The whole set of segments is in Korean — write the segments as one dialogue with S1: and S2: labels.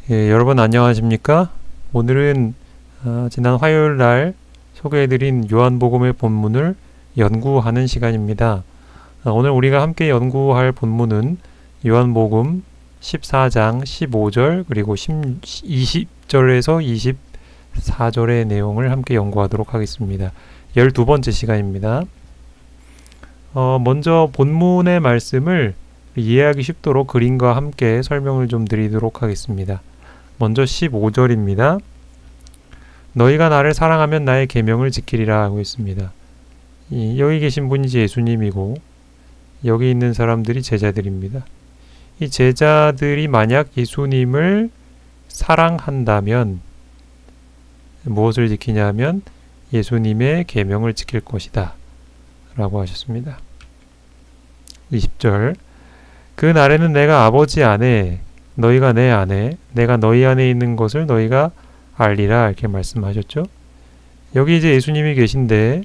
S1: 예, 여러분 안녕하십니까? 오늘은 지난 화요일 날 소개해드린 요한복음의 본문을 연구하는 시간입니다. 오늘 우리가 함께 연구할 본문은 요한복음 14장 15절 그리고 20절에서 24절의 내용을 함께 연구하도록 하겠습니다. 12번째 시간입니다. 먼저 본문의 말씀을 이해하기 쉽도록 그림과 함께 설명을 좀 드리도록 하겠습니다. 먼저 15절입니다. 너희가 나를 사랑하면 나의 계명을 지키리라 하고 있습니다. 여기 계신 분이 예수님이고 여기 있는 사람들이 제자들입니다. 이 제자들이 만약 예수님을 사랑한다면 무엇을 지키냐면 예수님의 계명을 지킬 것이다 라고 하셨습니다. 20절 그 날에는 내가 아버지 안에 너희가 내 안에 내가 너희 안에 있는 것을 너희가 알리라 이렇게 말씀하셨죠. 여기 이제 예수님이 계신데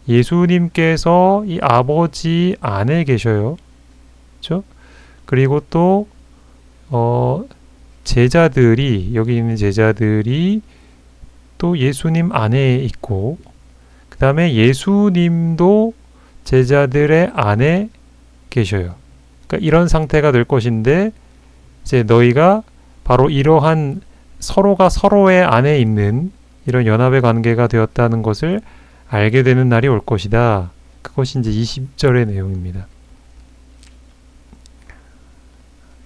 S1: 예수님께서 이 아버지 안에 계셔요. 그렇죠? 그리고 또 제자들이 여기 있는 제자들이 또 예수님 안에 있고 그 다음에 예수님도 제자들의 안에 계셔요. 그러니까 이런 상태가 될 것인데 이제 너희가 바로 이러한 서로가 서로의 안에 있는 이런 연합의 관계가 되었다는 것을 알게 되는 날이 올 것이다. 그것이 이제 20절의 내용입니다.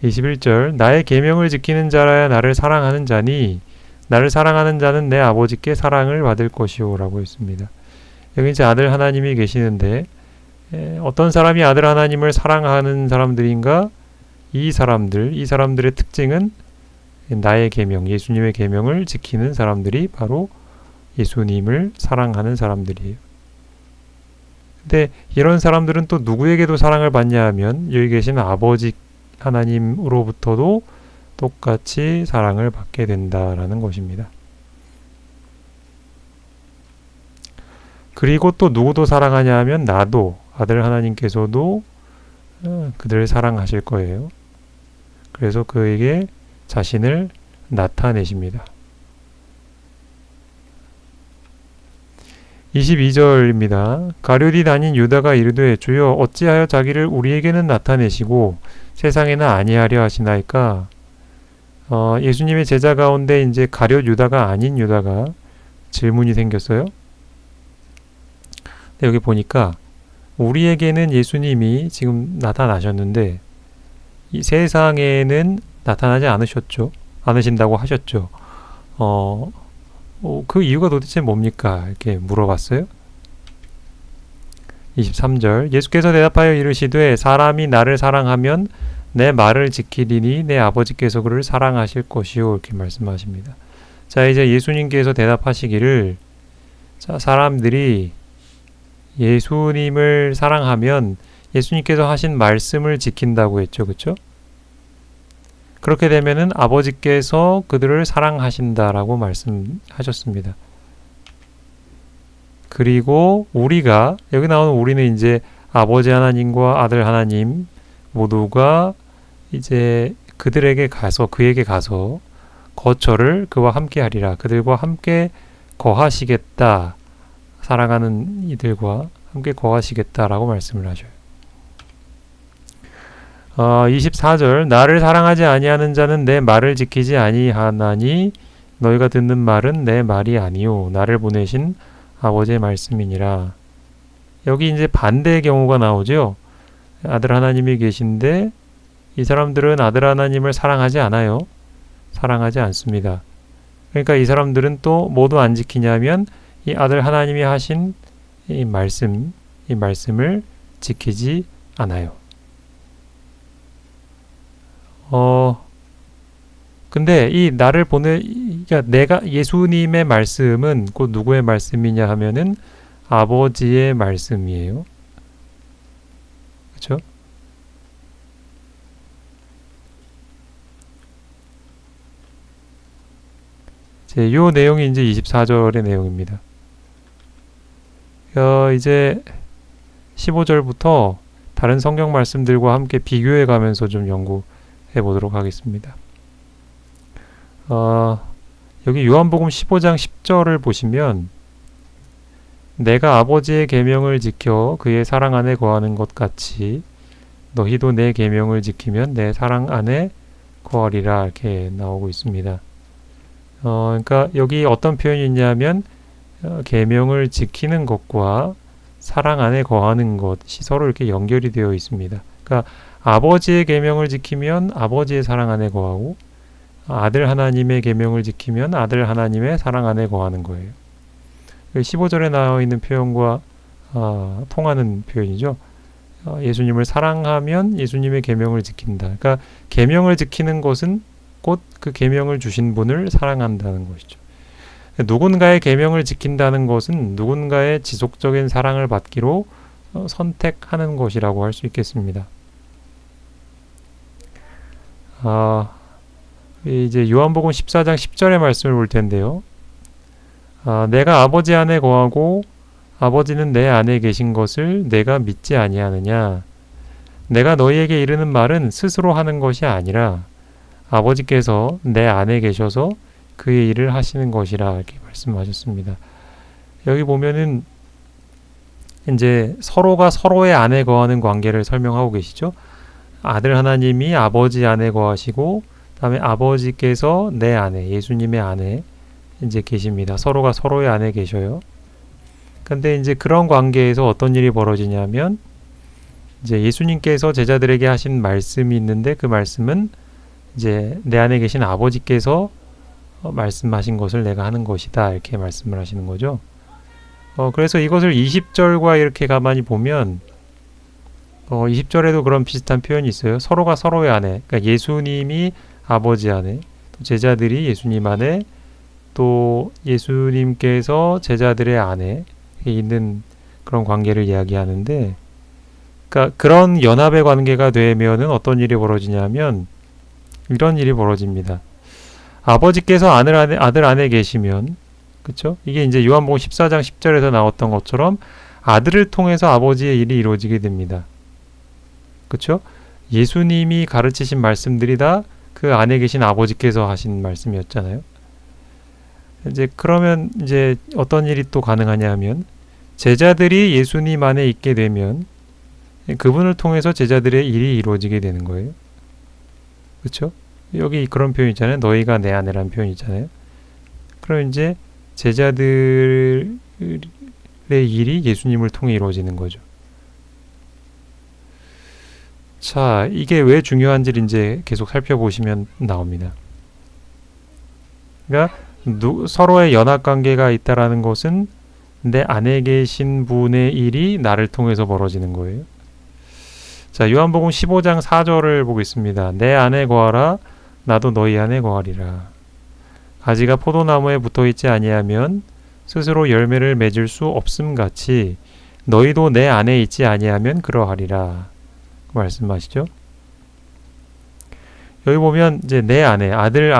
S1: 21절 나의 계명을 지키는 자라야 나를 사랑하는 자니 나를 사랑하는 자는 내 아버지께 사랑을 받을 것이오 라고 했습니다. 여기 이제 아들 하나님이 계시는데 어떤 사람이 아들 하나님을 사랑하는 사람들인가? 이 사람들의 특징은 나의 계명, 예수님의 계명을 지키는 사람들이 바로 예수님을 사랑하는 사람들이에요. 근데 이런 사람들은 또 누구에게도 사랑을 받냐 하면 여기 계신 아버지 하나님으로부터도 똑같이 사랑을 받게 된다라는 것입니다. 그리고 또 누구도 사랑하냐 하면 나도 아들 하나님께서도 그들을 사랑하실 거예요. 그래서 그에게 자신을 나타내십니다. 22절입니다. 가룟이 다닌 유다가 이르되 주여 어찌하여 자기를 우리에게는 나타내시고 세상에는 아니하려 하시나이까. 예수님의 제자 가운데 이제 가룟 유다가 아닌 유다가 질문이 생겼어요. 여기 보니까 우리에게는 예수님이 지금 나타나셨는데 이 세상에는 나타나지 않으신다고 하셨죠. 그 이유가 도대체 뭡니까? 이렇게 물어봤어요. 23절 예수께서 대답하여 이르시되 사람이 나를 사랑하면 내 말을 지키리니 내 아버지께서 그를 사랑하실 것이요 이렇게 말씀하십니다. 자 이제 예수님께서 대답하시기를 자 사람들이 예수님을 사랑하면 예수님께서 하신 말씀을 지킨다고 했죠. 그렇죠? 그렇게 되면은 아버지께서 그들을 사랑하신다라고 말씀하셨습니다. 그리고 우리가 여기 나오는 우리는 이제 아버지 하나님과 아들 하나님 모두가 이제 그에게 가서 거처를 그와 함께 하리라. 그들과 함께 거하시겠다. 사랑하는 이들과 함께 거하시겠다라고 말씀을 하셔요. 24절 나를 사랑하지 아니하는 자는 내 말을 지키지 아니하나니 너희가 듣는 말은 내 말이 아니요 나를 보내신 아버지의 말씀이니라. 여기 이제 반대의 경우가 나오죠. 아들 하나님이 계신데 이 사람들은 아들 하나님을 사랑하지 않아요. 사랑하지 않습니다. 그러니까 이 사람들은 또 모두 안 지키냐면 이 아들 하나님이 하신 이 말씀을 지키지 않아요. 근데 이 그러니까 내가 예수님의 말씀은 곧 누구의 말씀이냐 하면은 아버지의 말씀이에요. 그렇죠? 이 내용이 이제 24절의 내용입니다. 이제 15절부터 다른 성경 말씀들과 함께 비교해 가면서 좀 연구해 보도록 하겠습니다. 여기 요한복음 15장 10절을 보시면 내가 아버지의 계명을 지켜 그의 사랑 안에 거하는 것 같이 너희도 내 계명을 지키면 내 사랑 안에 거하리라 이렇게 나오고 있습니다. 그러니까 여기 어떤 표현이 있냐면 계명을 지키는 것과 사랑 안에 거하는 것이 서로 이렇게 연결이 되어 있습니다. 그러니까 아버지의 계명을 지키면 아버지의 사랑 안에 거하고 아들 하나님의 계명을 지키면 아들 하나님의 사랑 안에 거하는 거예요. 15절에 나와 있는 표현과 통하는 표현이죠. 예수님을 사랑하면 예수님의 계명을 지킨다. 그러니까 계명을 지키는 것은 곧 그 계명을 주신 분을 사랑한다는 것이죠. 누군가의 계명을 지킨다는 것은 누군가의 지속적인 사랑을 받기로 선택하는 것이라고 할 수 있겠습니다. 이제 요한복음 14장 10절의 말씀을 볼 텐데요. 내가 아버지 안에 거하고 아버지는 내 안에 계신 것을 내가 믿지 아니하느냐. 내가 너희에게 이르는 말은 스스로 하는 것이 아니라 아버지께서 내 안에 계셔서 그의 일을 하시는 것이라 이렇게 말씀하셨습니다. 여기 보면은 이제 서로가 서로의 안에 거하는 관계를 설명하고 계시죠. 아들 하나님이 아버지 안에 거하시고 그다음에 아버지께서 내 안에 예수님의 안에 이제 계십니다. 서로가 서로의 안에 계셔요. 근데 이제 그런 관계에서 어떤 일이 벌어지냐면 이제 예수님께서 제자들에게 하신 말씀이 있는데 그 말씀은 이제 내 안에 계신 아버지께서 말씀하신 것을 내가 하는 것이다 이렇게 말씀을 하시는 거죠. 그래서 이것을 20절과 이렇게 가만히 보면 20절에도 그런 비슷한 표현이 있어요. 서로가 서로의 안에, 그러니까 예수님이 아버지 안에, 또 제자들이 예수님 안에, 또 예수님께서 제자들의 안에 있는 그런 관계를 이야기하는데, 그러니까 그런 연합의 관계가 되면은 어떤 일이 벌어지냐면 이런 일이 벌어집니다. 아버지께서 아들 안에 계시면, 그렇죠? 이게 이제 요한복음 14장 10절에서 나왔던 것처럼 아들을 통해서 아버지의 일이 이루어지게 됩니다. 그렇죠? 예수님이 가르치신 말씀들이 다 그 안에 계신 아버지께서 하신 말씀이었잖아요. 이제 그러면 이제 어떤 일이 또 가능하냐면 제자들이 예수님 안에 있게 되면 그분을 통해서 제자들의 일이 이루어지게 되는 거예요. 그렇죠? 여기 그런 표현 있잖아요. 너희가 내 안에라는 표현 있잖아요. 그럼 이제 제자들의 일이 예수님을 통해 이루어지는 거죠. 자, 이게 왜 중요한지를 이제 계속 살펴보시면 나옵니다. 그러니까 서로의 연합관계가 있다라는 것은 내 안에 계신 분의 일이 나를 통해서 벌어지는 거예요. 자, 요한복음 15장 4절을 보겠습니다. 내 안에 거하라 나도 너희 안에 거하리라. 가지가 포도나무에 붙어있지 아니하면 스스로 열매를 맺을 수 없음 같이 너희도 내 안에 있지 아니하면 그러하리라. 그 말씀하시죠. 여기 보면 이제 내 안에 아들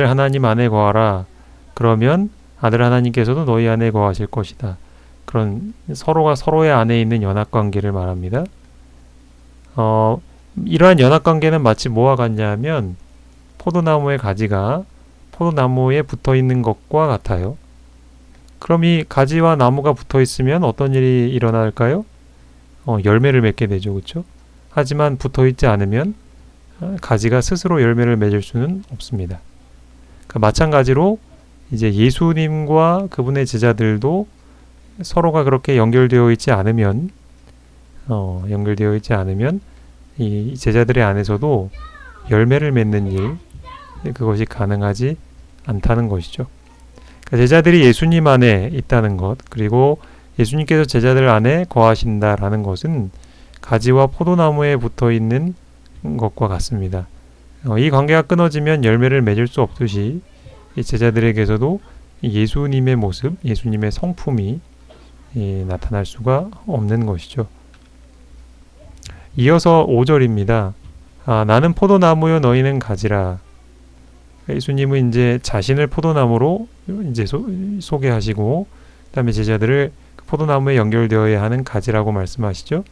S1: 하나님 안에 거하라. 그러면 아들 하나님께서도 너희 안에 거하실 것이다. 그런 서로가 서로의 안에 있는 연합관계를 말합니다. 이러한 연합관계는 마치 뭐와 같냐면 포도나무의 가지가 포도나무에 붙어있는 것과 같아요. 그럼 이 가지와 나무가 붙어있으면 어떤 일이 일어날까요? 열매를 맺게 되죠. 그렇죠? 하지만 붙어있지 않으면 가지가 스스로 열매를 맺을 수는 없습니다. 그러니까 마찬가지로 이제 예수님과 그분의 제자들도 서로가 그렇게 연결되어 있지 않으면 이 제자들의 안에서도 열매를 맺는 일, 그것이 가능하지 않다는 것이죠. 그러니까 제자들이 예수님 안에 있다는 것, 그리고 예수님께서 제자들 안에 거하신다라는 것은 가지와 포도나무에 붙어 있는 것과 같습니다. 이 관계가 끊어지면 열매를 맺을 수 없듯이 이 제자들에게서도 예수님의 모습, 예수님의 성품이 나타날 수가 없는 것이죠. 이어서 5절입니다. 나는 포도나무요 너희는 가지라. 예수님은 이제 자신을 포도나무로 이제 소개하시고 그다음에 제자들을 포도나무에 연결되어야 하는 가지라고 말씀하시죠.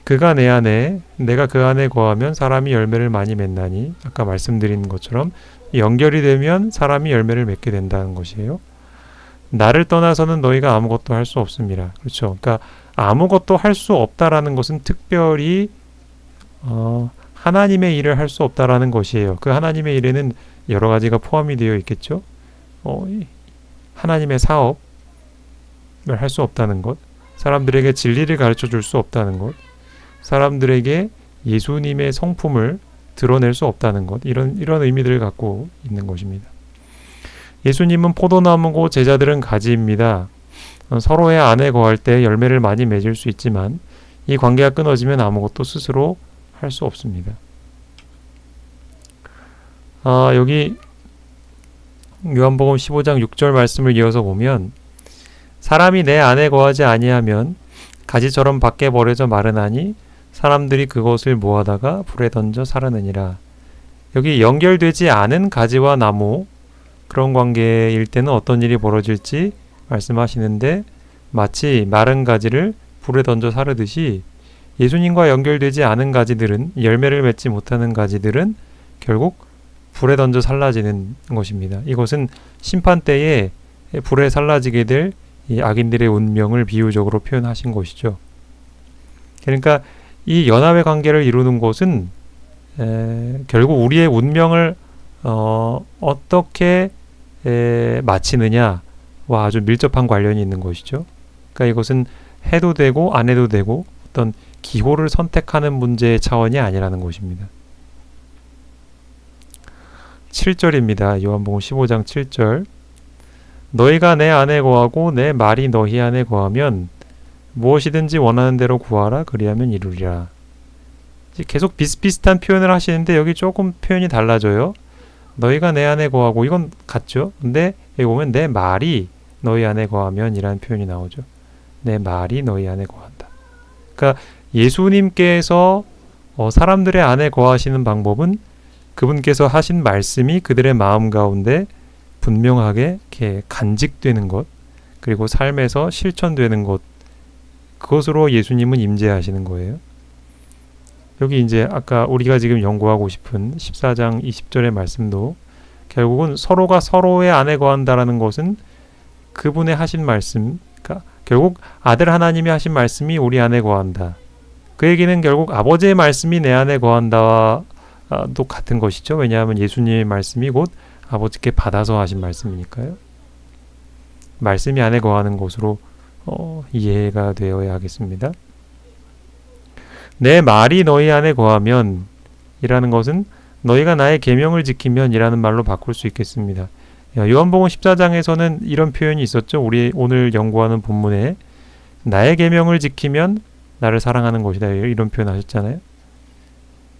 S1: 그가 내 안에 내가 그 안에 거하면 사람이 열매를 많이 맺나니 아까 말씀드린 것처럼 연결이 되면 사람이 열매를 맺게 된다는 것이에요. 나를 떠나서는 너희가 아무것도 할 수 없습니다. 그렇죠. 그러니까 아무것도 할 수 없다라는 것은 특별히 하나님의 일을 할 수 없다라는 것이에요. 그 하나님의 일에는 여러 가지가 포함이 되어 있겠죠. 하나님의 사업을 할 수 없다는 것, 사람들에게 진리를 가르쳐 줄 수 없다는 것, 사람들에게 예수님의 성품을 드러낼 수 없다는 것, 이런 의미들을 갖고 있는 것입니다. 예수님은 포도나무고 제자들은 가지입니다. 서로의 안에 거할 때 열매를 많이 맺을 수 있지만 이 관계가 끊어지면 아무것도 스스로 할 수 없습니다. 여기 요한복음 15장 6절 말씀을 이어서 보면 사람이 내 안에 거하지 아니하면 가지처럼 밖에 버려져 마르나니 사람들이 그것을 모아다가 불에 던져 사르느니라. 여기 연결되지 않은 가지와 나무 그런 관계일 때는 어떤 일이 벌어질지 말씀하시는데 마치 마른 가지를 불에 던져 사르듯이 예수님과 연결되지 않은 가지들은 열매를 맺지 못하는 가지들은 결국 불에 던져 살라지는 것입니다. 이것은 심판 때에 불에 살라지게 될 이 악인들의 운명을 비유적으로 표현하신 것이죠. 그러니까 이 연합의 관계를 이루는 것은 결국 우리의 운명을 어떻게 마치느냐와 아주 밀접한 관련이 있는 것이죠. 그러니까 이것은 해도 되고 안 해도 되고 어떤 기호를 선택하는 문제의 차원이 아니라는 것입니다. 7절입니다. 요한복음 15장 7절. 너희가 내 안에 거하고 내 말이 너희 안에 거하면 무엇이든지 원하는 대로 구하라 그리하면 이루리라. 계속 비슷비슷한 표현을 하시는데 여기 조금 표현이 달라져요. 너희가 내 안에 거하고 이건 같죠. 근데 여기 보면 내 말이 너희 안에 거하면 이라는 표현이 나오죠. 내 말이 너희 안에 거한다. 그러니까 예수님께서 사람들의 안에 거하시는 방법은 그분께서 하신 말씀이 그들의 마음 가운데 분명하게 이렇게 간직되는 것, 그리고 삶에서 실천되는 것, 그것으로 예수님은 임재하시는 거예요. 여기 이제 아까 우리가 지금 연구하고 싶은 14장 20절의 말씀도 결국은 서로가 서로의 안에 거한다라는 것은 그분의 하신 말씀, 그러니까 결국 아들 하나님이 하신 말씀이 우리 안에 거한다. 그 얘기는 결국 아버지의 말씀이 내 안에 거한다와 또 같은 것이죠. 왜냐하면 예수님의 말씀이 곧 아버지께 받아서 하신 말씀이니까요. 말씀이 안에 거하는 것으로 이해가 되어야 하겠습니다. 내 말이 너희 안에 거하면 이라는 것은 너희가 나의 계명을 지키면 이라는 말로 바꿀 수 있겠습니다. 요한복음 14장에서는 이런 표현이 있었죠. 우리 오늘 연구하는 본문에 나의 계명을 지키면 나를 사랑하는 것이다. 이런 표현 하셨잖아요.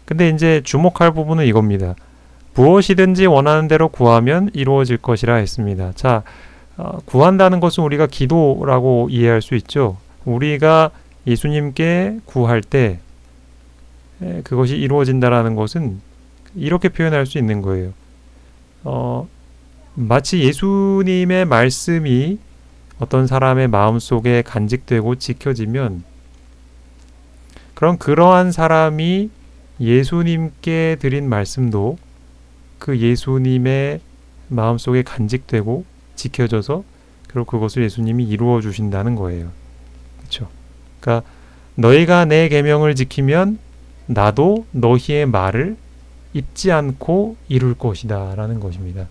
S1: 근데 이제 주목할 부분은 이겁니다. 무엇이든지 원하는 대로 구하면 이루어질 것이라 했습니다. 자, 구한다는 것은 우리가 기도라고 이해할 수 있죠. 우리가 예수님께 구할 때 그것이 이루어진다라는 것은 이렇게 표현할 수 있는 거예요. 마치 예수님의 말씀이 어떤 사람의 마음속에 간직되고 지켜지면 그럼 그러한 사람이 예수님께 드린 말씀도 그 예수님의 마음속에 간직되고 지켜져서 그리고 그것을 예수님이 이루어 주신다는 거예요. 그렇죠? 그러니까 너희가 내 계명을 지키면 나도 너희의 말을 잊지 않고 이룰 것이다 라는 것입니다.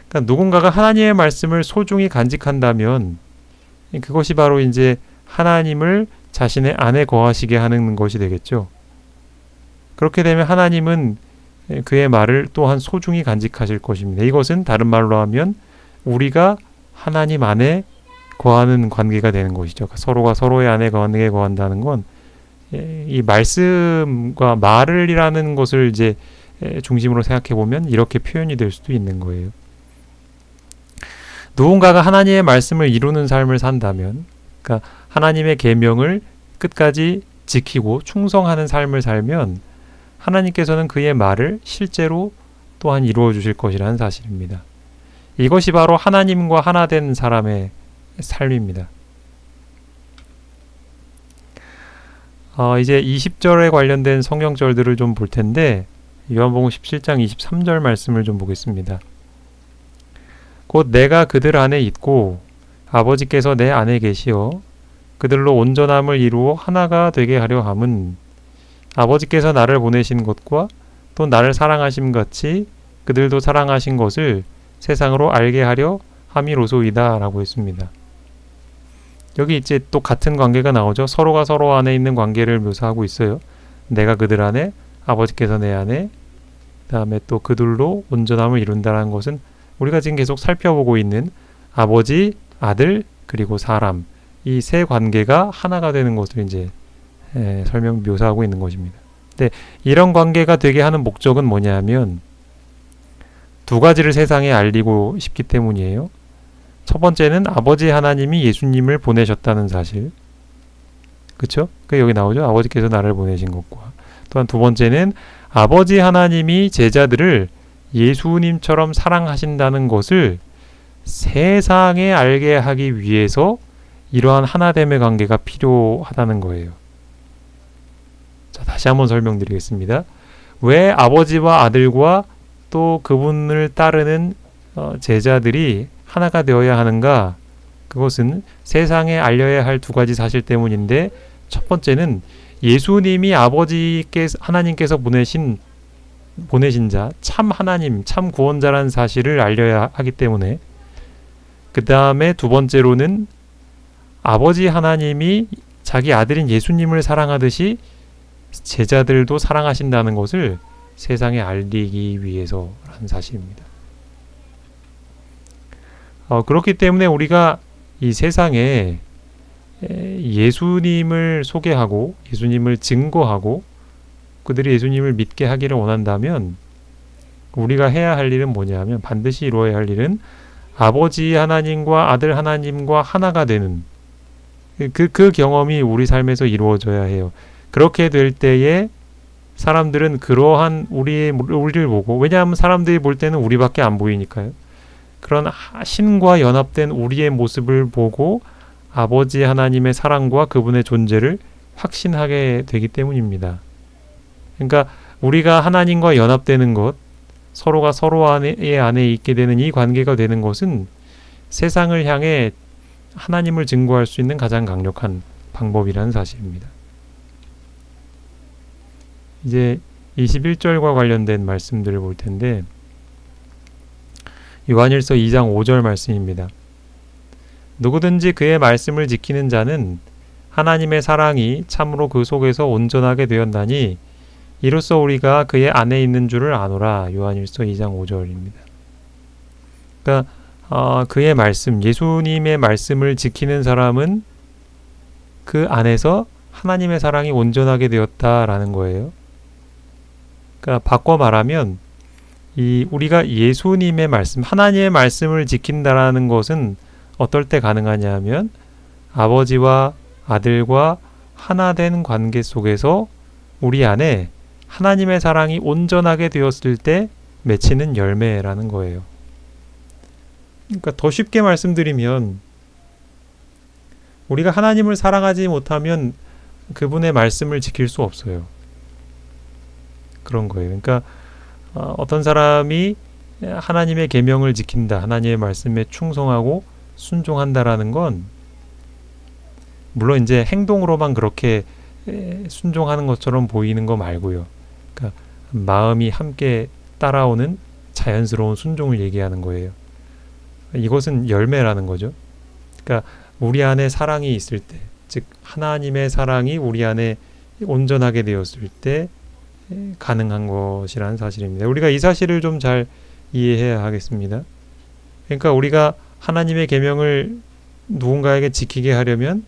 S1: 그러니까 누군가가 하나님의 말씀을 소중히 간직한다면 그것이 바로 이제 하나님을 자신의 안에 거하시게 하는 것이 되겠죠. 그렇게 되면 하나님은 그의 말을 또한 소중히 간직하실 것입니다. 이것은 다른 말로 하면 우리가 하나님 안에 거하는 관계가 되는 것이죠. 서로가 서로의 안에 거한다는 건 이 말씀과 말을이라는 것을 이제 중심으로 생각해 보면 이렇게 표현이 될 수도 있는 거예요. 누군가가 하나님의 말씀을 이루는 삶을 산다면, 그러니까 하나님의 계명을 끝까지 지키고 충성하는 삶을 살면 하나님께서는 그의 말을 실제로 또한 이루어 주실 것이라는 사실입니다. 이것이 바로 하나님과 하나 된 사람의 삶입니다. 이제 20절에 관련된 성경절들을 좀 볼 텐데 요한복음 17장 23절 말씀을 좀 보겠습니다. 곧 내가 그들 안에 있고 아버지께서 내 안에 계시어 그들로 온전함을 이루어 하나가 되게 하려 함은 아버지께서 나를 보내신 것과 또 나를 사랑하심 같이 그들도 사랑하신 것을 세상으로 알게 하려 함이로소이다 라고 했습니다. 여기 이제 또 같은 관계가 나오죠. 서로가 서로 안에 있는 관계를 묘사하고 있어요. 내가 그들 안에, 아버지께서 내 안에, 그 다음에 또 그들로 온전함을 이룬다는 것은 우리가 지금 계속 살펴보고 있는 아버지, 아들, 그리고 사람, 이 세 관계가 하나가 되는 것을 이제 묘사하고 있는 것입니다. 근데 이런 관계가 되게 하는 목적은 뭐냐면 두 가지를 세상에 알리고 싶기 때문이에요. 첫 번째는 아버지 하나님이 예수님을 보내셨다는 사실. 그쵸? 그 여기 나오죠. 아버지께서 나를 보내신 것과. 또한 두 번째는 아버지 하나님이 제자들을 예수님처럼 사랑하신다는 것을 세상에 알게 하기 위해서 이러한 하나됨의 관계가 필요하다는 거예요. 자, 다시 한번 설명드리겠습니다. 왜 아버지와 아들과 또 그분을 따르는 제자들이 하나가 되어야 하는가? 그것은 세상에 알려야 할 두 가지 사실 때문인데 첫 번째는 예수님이 하나님께서 보내신 자, 참 하나님, 참 구원자라는 사실을 알려야 하기 때문에 그 다음에 두 번째로는 아버지 하나님이 자기 아들인 예수님을 사랑하듯이 제자들도 사랑하신다는 것을 세상에 알리기 위해서라는 사실입니다. 그렇기 때문에 우리가 이 세상에 예수님을 소개하고 예수님을 증거하고 그들이 예수님을 믿게 하기를 원한다면 우리가 해야 할 일은 뭐냐면 반드시 이루어야 할 일은 아버지 하나님과 아들 하나님과 하나가 되는 그 경험이 우리 삶에서 이루어져야 해요. 그렇게 될 때에 사람들은 그러한 우리를 보고, 왜냐하면 사람들이 볼 때는 우리밖에 안 보이니까요. 그런 신과 연합된 우리의 모습을 보고 아버지 하나님의 사랑과 그분의 존재를 확신하게 되기 때문입니다. 그러니까 우리가 하나님과 연합되는 것, 서로가 서로 안에 있게 되는 이 관계가 되는 것은 세상을 향해 하나님을 증거할 수 있는 가장 강력한 방법이라는 사실입니다. 이제 21절과 관련된 말씀들을 볼 텐데 요한일서 2장 5절 말씀입니다. 누구든지 그의 말씀을 지키는 자는 하나님의 사랑이 참으로 그 속에서 온전하게 되었나니 이로써 우리가 그의 안에 있는 줄을 아노라. 요한일서 2장 5절입니다. 그러니까 그의 말씀, 예수님의 말씀을 지키는 사람은 그 안에서 하나님의 사랑이 온전하게 되었다라는 거예요. 그러니까 바꿔 말하면 우리가 예수님의 말씀, 하나님의 말씀을 지킨다라는 것은 어떨 때 가능하냐면 아버지와 아들과 하나 된 관계 속에서 우리 안에 하나님의 사랑이 온전하게 되었을 때 맺히는 열매라는 거예요. 그러니까 더 쉽게 말씀드리면 우리가 하나님을 사랑하지 못하면 그분의 말씀을 지킬 수 없어요. 그런 거예요. 그러니까 어떤 사람이 하나님의 계명을 지킨다, 하나님의 말씀에 충성하고 순종한다라는 건 물론 이제 행동으로만 그렇게 순종하는 것처럼 보이는 거 말고요. 그러니까 마음이 함께 따라오는 자연스러운 순종을 얘기하는 거예요. 이것은 열매라는 거죠. 그러니까 우리 안에 사랑이 있을 때, 즉 하나님의 사랑이 우리 안에 온전하게 되었을 때 가능한 것이라는 사실입니다. 우리가 이 사실을 좀 잘 이해해야 하겠습니다. 그러니까 우리가 하나님의 계명을 누군가에게 지키게 하려면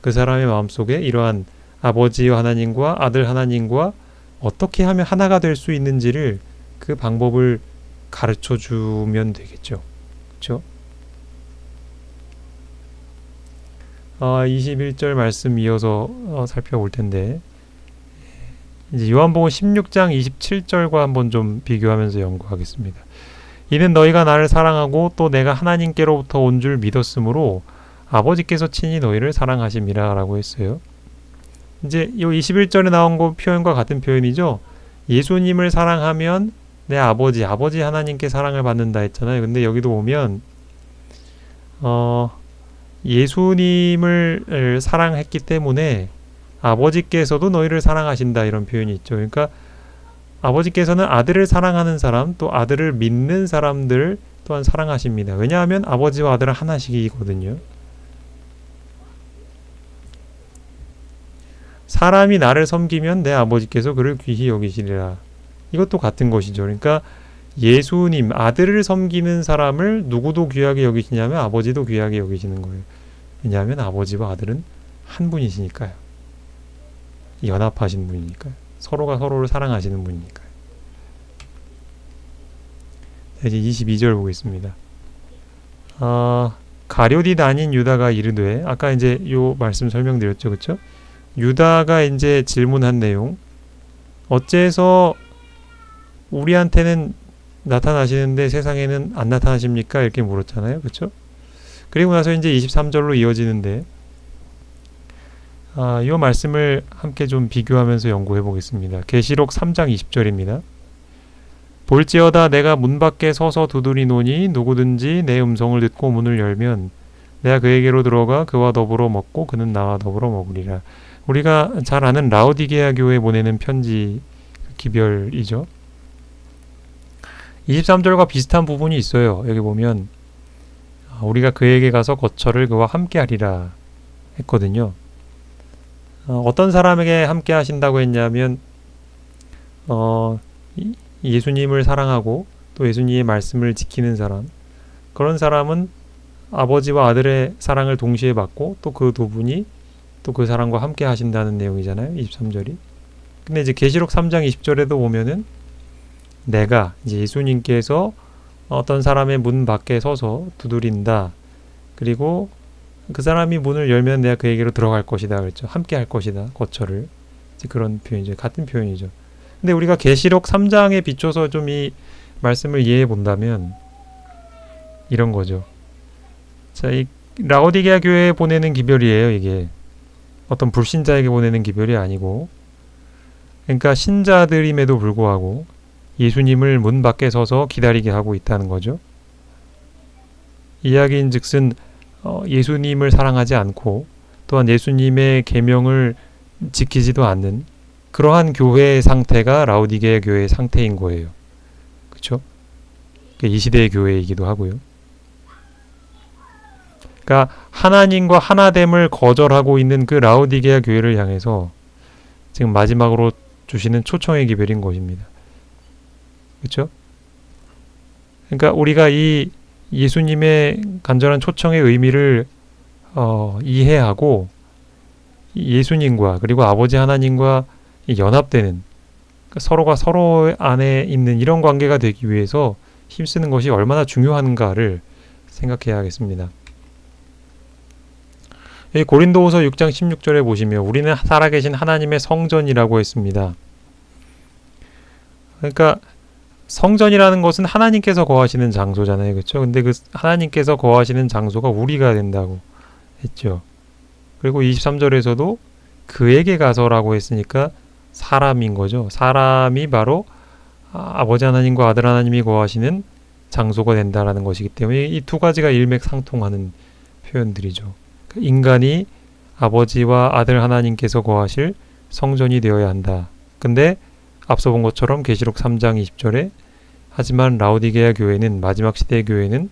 S1: 그 사람의 마음속에 이러한 아버지 하나님과 아들 하나님과 어떻게 하면 하나가 될 수 있는지를 그 방법을 가르쳐 주면 되겠죠. 그렇죠? 21절 말씀 이어서 살펴볼 텐데 이제 요한복음 16장 27절과 한번 좀 비교하면서 연구하겠습니다. 이는 너희가 나를 사랑하고 또 내가 하나님께로부터 온 줄 믿었으므로 아버지께서 친히 너희를 사랑하심이라 라고 했어요. 이제 이 21절에 나온 거 표현과 같은 표현이죠. 예수님을 사랑하면 내 아버지 하나님께 사랑을 받는다 했잖아요. 근데 여기도 보면 예수님을 사랑했기 때문에 아버지께서도 너희를 사랑하신다 이런 표현이 있죠. 그러니까 아버지께서는 아들을 사랑하는 사람 또 아들을 믿는 사람들 또한 사랑하십니다. 왜냐하면 아버지와 아들은 하나씩이거든요. 사람이 나를 섬기면 내 아버지께서 그를 귀히 여기시리라. 이것도 같은 것이죠. 그러니까 예수님, 아들을 섬기는 사람을 누구도 귀하게 여기시냐면 아버지도 귀하게 여기시는 거예요. 왜냐하면 아버지와 아들은 한 분이시니까요. 연합하신 분이니까요. 서로가 서로를 사랑하시는 분이니까요. 이제 22절 보겠습니다. 가룟이 아닌 유다가 이르되, 아까 이제 요 말씀 설명드렸죠, 그렇죠? 유다가 이제 질문한 내용, 어째서 우리한테는 나타나시는데 세상에는 안 나타나십니까? 이렇게 물었잖아요, 그렇죠? 그리고 나서 이제 23절로 이어지는데, 이 말씀을 함께 좀 비교하면서 연구해 보겠습니다. 계시록 3장 20절입니다. 볼지어다 내가 문 밖에 서서 두드리노니 누구든지 내 음성을 듣고 문을 열면 내가 그에게로 들어가 그와 더불어 먹고 그는 나와 더불어 먹으리라. 우리가 잘 아는 라오디게아 교회에 보내는 편지 기별이죠. 23절과 비슷한 부분이 있어요. 여기 보면 우리가 그에게 가서 거처를 그와 함께 하리라 했거든요. 어떤 사람에게 함께 하신다고 했냐면 예수님을 사랑하고 또 예수님의 말씀을 지키는 사람, 그런 사람은 아버지와 아들의 사랑을 동시에 받고 또 그 두 분이 또 그 사람과 함께 하신다는 내용이잖아요. 23절이. 근데 이제 계시록 3장 20절에도 보면은 내가 이제 예수님께서 어떤 사람의 문 밖에 서서 두드린다. 그리고 그 사람이 문을 열면 내가 그에게로 들어갈 것이다. 그랬죠. 함께 할 것이다. 거처를. 이제 그런 표현이죠. 같은 표현이죠. 근데 우리가 계시록 3장에 비춰서 좀 이 말씀을 이해해 본다면 이런 거죠. 자, 이 라오디게아 교회에 보내는 기별이에요. 이게 어떤 불신자에게 보내는 기별이 아니고, 그러니까 신자들임에도 불구하고 예수님을 문 밖에 서서 기다리게 하고 있다는 거죠. 이야기인즉슨 예수님을 사랑하지 않고 또한 예수님의 계명을 지키지도 않는 그러한 교회의 상태가 라오디게아 교회의 상태인 거예요. 그렇죠? 이 시대의 교회이기도 하고요. 그러니까 하나님과 하나됨을 거절하고 있는 그 라오디게아 교회를 향해서 지금 마지막으로 주시는 초청의 기별인 것입니다. 그렇죠? 그러니까 우리가 이 예수님의 간절한 초청의 의미를 이해하고 예수님과 그리고 아버지 하나님과 연합되는, 그러니까 서로가 서로 안에 있는 이런 관계가 되기 위해서 힘쓰는 것이 얼마나 중요한가를 생각해야겠습니다. 여기 고린도후서 6장 16절에 보시면 우리는 살아계신 하나님의 성전이라고 했습니다. 그러니까 성전이라는 것은 하나님께서 거하시는 장소잖아요. 그렇죠? 근데 그 하나님께서 거하시는 장소가 우리가 된다고 했죠. 그리고 23절에서도 그에게 가서라고 했으니까 사람인 거죠. 사람이 바로 아버지 하나님과 아들 하나님이 거하시는 장소가 된다라는 것이기 때문에 이 두 가지가 일맥상통하는 표현들이죠. 인간이 아버지와 아들 하나님께서 거하실 성전이 되어야 한다. 근데 앞서 본 것처럼 계시록 3장 20절에 하지만 라오디게아 교회는, 마지막 시대의 교회는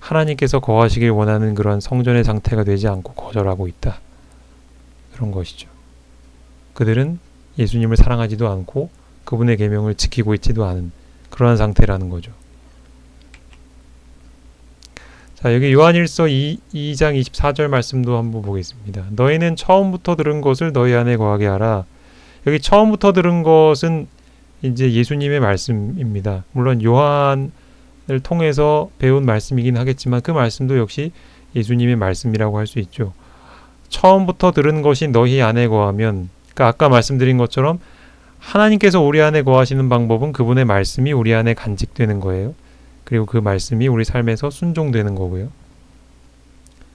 S1: 하나님께서 거하시길 원하는 그러한 성전의 상태가 되지 않고 거절하고 있다. 그런 것이죠. 그들은 예수님을 사랑하지도 않고 그분의 계명을 지키고 있지도 않은 그러한 상태라는 거죠. 자, 여기 요한일서 2장 24절 말씀도 한번 보겠습니다. 너희는 처음부터 들은 것을 너희 안에 거하게 하라. 여기 처음부터 들은 것은 이제 예수님의 말씀입니다. 물론 요한을 통해서 배운 말씀이긴 하겠지만 그 말씀도 역시 예수님의 말씀이라고 할 수 있죠. 처음부터 들은 것이 너희 안에 거하면, 그러니까 아까 말씀드린 것처럼 하나님께서 우리 안에 거하시는 방법은 그분의 말씀이 우리 안에 간직되는 거예요. 그리고 그 말씀이 우리 삶에서 순종되는 거고요.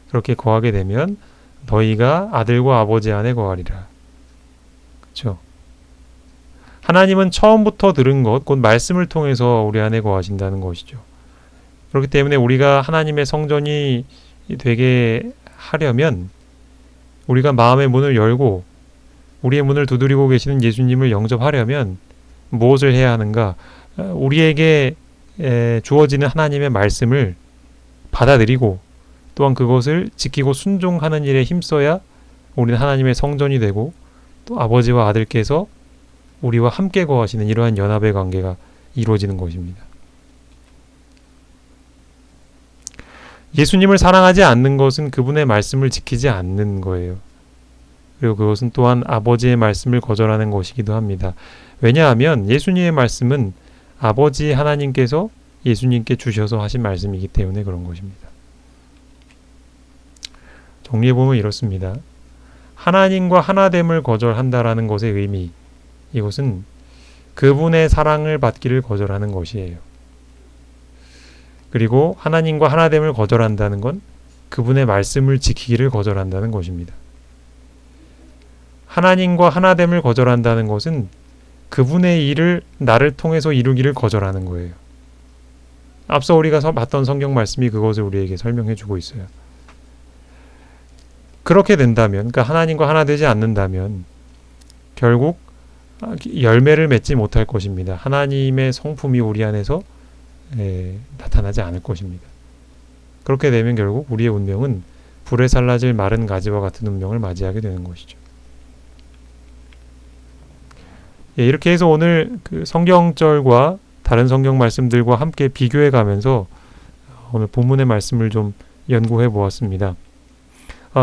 S1: 그렇게 거하게 되면 너희가 아들과 아버지 안에 거하리라. 그렇죠? 하나님은 처음부터 들은 것, 곧 말씀을 통해서 우리 안에 거하신다는 것이죠. 그렇기 때문에 우리가 하나님의 성전이 되게 하려면 우리가 마음의 문을 열고 우리의 문을 두드리고 계시는 예수님을 영접하려면 무엇을 해야 하는가? 우리에게 주어지는 하나님의 말씀을 받아들이고 또한 그것을 지키고 순종하는 일에 힘써야 우리는 하나님의 성전이 되고 또 아버지와 아들께서 우리와 함께 거하시는 이러한 연합의 관계가 이루어지는 것입니다. 예수님을 사랑하지 않는 것은 그분의 말씀을 지키지 않는 거예요. 그리고 그것은 또한 아버지의 말씀을 거절하는 것이기도 합니다. 왜냐하면 예수님의 말씀은 아버지 하나님께서 예수님께 주셔서 하신 말씀이기 때문에 그런 것입니다. 정리해보면 이렇습니다. 하나님과 하나됨을 거절한다라는 것의 의미, 이것은 그분의 사랑을 받기를 거절하는 것이에요. 그리고 하나님과 하나됨을 거절한다는 건 그분의 말씀을 지키기를 거절한다는 것입니다. 하나님과 하나됨을 거절한다는 것은 그분의 일을 나를 통해서 이루기를 거절하는 거예요. 앞서 우리가 봤던 성경 말씀이 그것을 우리에게 설명해 주고 있어요. 그렇게 된다면, 그러니까 하나님과 하나 되지 않는다면 결국 열매를 맺지 못할 것입니다. 하나님의 성품이 우리 안에서 나타나지 않을 것입니다. 그렇게 되면 결국 우리의 운명은 불에 살라질 마른 가지와 같은 운명을 맞이하게 되는 것이죠. 이렇게 해서 오늘 그 성경절과 다른 성경 말씀들과 함께 비교해 가면서 오늘 본문의 말씀을 좀 연구해 보았습니다.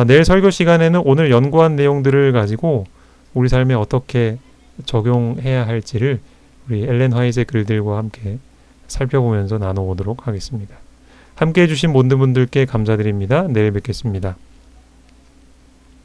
S1: 내일 설교 시간에는 오늘 연구한 내용들을 가지고 우리 삶에 어떻게 적용해야 할지를 우리 엘렌 화이트의 글들과 함께 살펴보면서 나눠보도록 하겠습니다. 함께 해주신 모든 분들께 감사드립니다. 내일 뵙겠습니다.